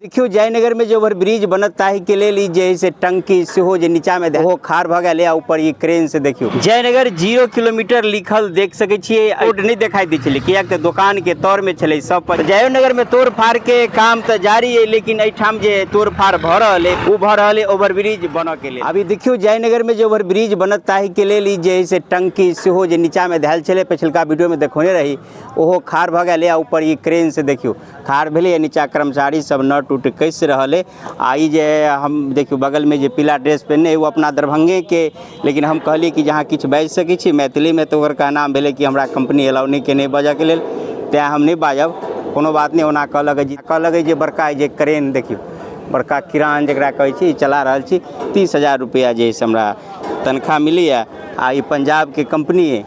देखियो जयनगर में जो ओवरब्रिज बनत ताही के लेल जैसे टंकी से हो जे नीचा में वो खार भ गए आ ऊपर ये क्रेन से देखियो जयनगर 0 किलोमीटर लिखल देख सके छिए। रोड नहीं दिखाई दी छले किया तो दुकान के तौर में छले सब पर जयनगर में तोड़ फाड़ के काम तो जारी है, लेकिन एठाम जे तोड़ फाड़ भ रहले उ भ रहले ओवरब्रिज बन के लिए। अभी देखियो जयनगर में जो ओवरब्रिज बनत ताही के लेल जैसे टंकी से हो जे नीचा में धैल छले पिछलका वीडियो में देखोने रही ओहो खार भ गए आ ऊपर ये क्रेन से देखियो खार भेले नीचा कर्मचारी सब नट टूट कैसे रहले। आई जे हम देखियो बगल में जे पीला ड्रेस पहने वो अपना दरभंगे के, लेकिन हम कहली कि जहाँ किछु बाजि सकै छी मैथिली में तो ओकर नाम भेले कि हमरा कंपनी अलाउ नहीं के नहीं बाजऽ के लेल तेँ हम नहीं बाजब, कोनो बात नहीं। ओना कहलक जे बड़का जे क्रेन देखियो बड़का किरान जकरा कहै छी चला रहल छी 30,000 रुपया जे हमरा तनख्वाह मिली है। आ ई पंजाब के कंपनी है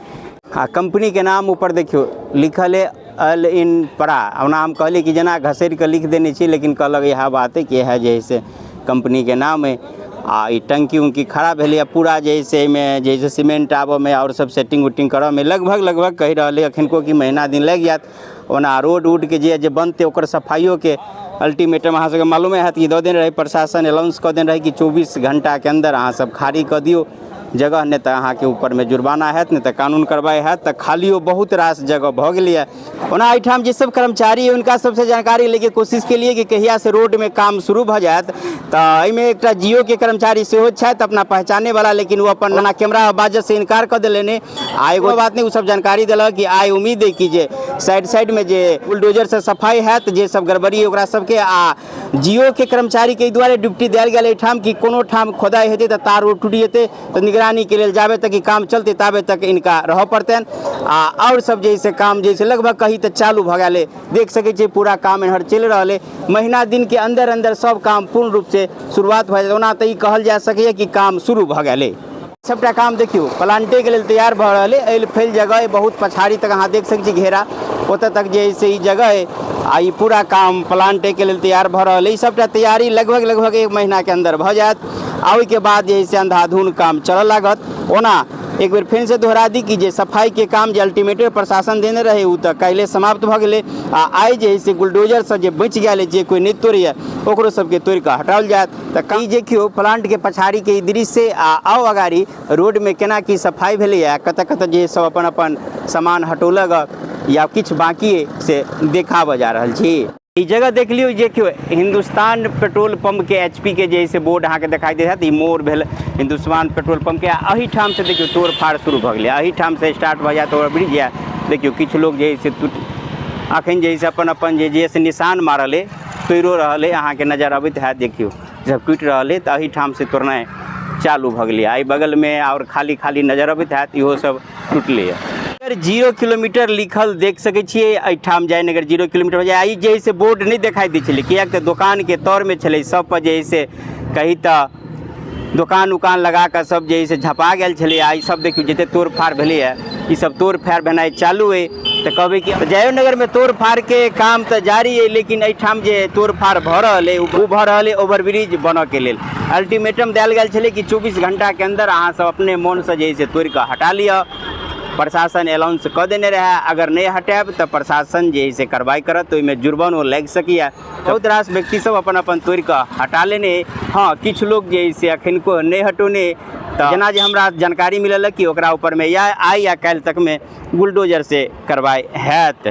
आ कंपनी के नाम ऊपर देखियो लिखल है अल इन परा। ओना हम कहली कि जना घसेर के लिख देने छी, लेकिन कहलक यह बात है कि यह जैसे कंपनी के नाम है। आ ई टंकी उंकी खड़ा भेलै पूरा जैसे में जैसे सीमेंट आबऽ में और सब सेटिंग उटिंग करऽ में लगभग कहि रहलै अखनको कि महीना दिन लग जात। ओना रोड उड के जे बनते ओकर सफाइयों के अल्टीमेटम अहाँ सबके मालूमे हैत कि दऽ देने रही प्रशासन अलाउंस कऽ देने रही कि 24 घंटा के अंदर अहाँ सब खाली कऽ दियौ जगह, नहीं तो अहाँ के ऊपर में जुर्माना हैत, नहीं तो कानून कार्रवाई हैत। तो खालियो बहुत रास जगह भ गेलै। ओना एहिठाम जे सब कर्मचारी है उनका सबसे जानकारी लेके कोशिश के लिए कि कहिया से रोड में काम शुरू भ जायत। तो एहिमे एकटा जियो के कर्मचारी सेहो छथि अपना पहचाने वाला, लेकिन वो अपन ओना कैमरा बाजत से इनकार कर देलनि। आ एगो बात नहीं, वो सब जानकारी दिलक कि आइ उम्मीद है कि जे साइड में जे बुलडोजर से सफाई हैत जे सब गड़बड़ी है ओकरा सबके आ जियो के कर्मचारी के द्वारा ड्यूटी दियल गेल एठाम कि कोनो ठाम खोदाई हेतै तो तार उर टूट जेतै तो निगरानी के लिए जाबे तक काम चलते ताबे तक इनका रह पड़तन। और सब जैसे काम जैसे लगभग कहीं तो चालू भ गए देख सके छी पूरा काम एहर चल रहा है। महीना दिन के अंदर सब काम पूर्ण रूप से शुरुआत भ जाए। ओना तो ई कहल जा सके कि काम शुरू भ गए। सबटा काम देखियो प्लांटे के लिए तैयार भ रहा है। एल फैल जगह बहुत पछाड़ी तक अहाँ देख सके छी घेरा ओत तक जैसे ई जगह है आ ई पूरा काम प्लांटे के लिए तैयार भ रहा है। सबटा तैयारी लगभग 1 महीना के अंदर भ जात। आ ओहि के बाद जैसे अंधाधुन काम चल लागत। ओना एक बेर फिर से दोहरा दी कि जे सफाई के काम जे अल्टीमेटम प्रशासन देने रहे उ तो काल्हि समाप्त भ गेले। आ आई जे से बुलडोजर से जे बच गए जे कोई नहीं तोड़िए ओकरो सबके तोड़ के हटाओल जात। तो कई देखियो प्लांट के पछाड़ी के दृश्य आओ अगाड़ी रोड में केना की सफाई भेलै कत जे सब अपन सामान हटोलक या किछु बाकी से देखाब जा रहल छी। ई जगह देख लियो देखियो हिंदुस्तान पेट्रोल पंप के एचपी के जैसे बोर्ड अहाँ के दिखाई दे ई मोड़ भेल हिंदुस्तान पेट्रोल पंप के। अही ठाम से देखियो तोड़ फाड़ शुरू भ गेलै। अही ठाम से स्टार्ट भ जाए तो ब्रिज है देखियो किछु लोग जैसे अखन जैसे अपन जैसे निशान मारल है तोड़ो रहल है अहाँ के नजर अबैत है। देखियो जब टूट रहल है तो अही ठाम से तोड़नाइ चालू भ गेलै। आई बगल में और खाली नजर अबैत है इहो सब टूटले है। 0 किलोमीटर लिखल देख सके छिए एठाम जयनगर 0 किलोमीटर हो जाए। जैसे बोर्ड नहीं दिखाई दी छले किया तो दुकान के तौर में छले सब पर जैसे कहीं तो दुकान उकान लगा कर सब जैसे झपा गया छले। आई सब देखियो जते तोड़ फाड़ भेले है ये सब तोड़ फाड़ भेनाइ चालू है। तो कहबे कि जयनगर में तोड़ फाड़ के काम तो जारी है, लेकिन एठाम जे तोड़ फाड़ भ रहल है उ भ रहल है ओवरब्रिज बन के लेल। अल्टीमेटम दियल गेल छले कि 24 घंटा के अंदर अहाँ सब अपने मन से जैसे तोड़ के हटा लिया। प्रशासन अलाउंस कऽ देने रहे अगर नहीं हटाब तो प्रशासन जैसे कार्रवाई करत तो में जुर्मानो लग सकिए। बहुत रास व्यक्ति सब अपन तोड़ के हटा लेने। हाँ किछु लोग जैसे अखनको नहीं हटोने तो जना जे हमरा जानकारी मिलल कि ओकरा ऊपर में या आई या काल्हि तक में बुलडोजर से कार्रवाई हैत।